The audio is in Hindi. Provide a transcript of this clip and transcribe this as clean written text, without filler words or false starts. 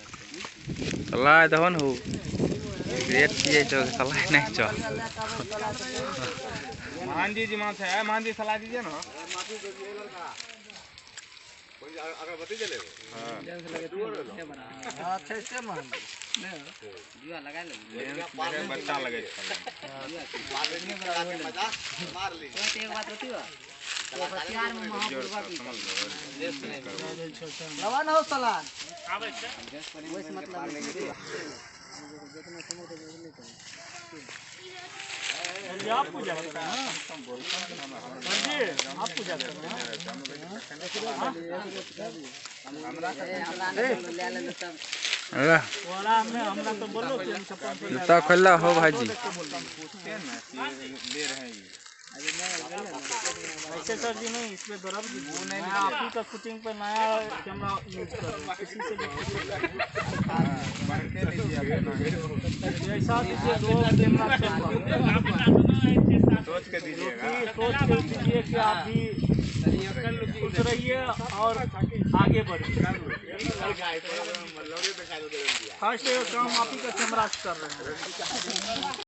सलाह दहन हो रेट किए जो सलाह नहीं चल मांझी जी माछ है मांझी सलाह दीजिए ना अगरबत्ती जले हां कैसे मान जुआ लगा ले बच्चा लगे मार ली एक बात होती है तो हथियार में महापुरुषा की लवा ना हो साला वैसे मतलब आप पूजा करते हैं आप पूजा करते हैं हमरा तो बोलो जूता खोला हो भाजी ऐसे सर जी नहीं इसमें दर्द मैं आप ही का शूटिंग पे नया कैमरा यूज कर रहा हूँ किसी से ऐसा दीजिए दो कैमरा सोच के दीजिएगा सोच के दीजिए कि आप भी खुश रहिए और आगे बढ़िए फर्स्ट काम आप ही का कैमरा कर रहे हैं।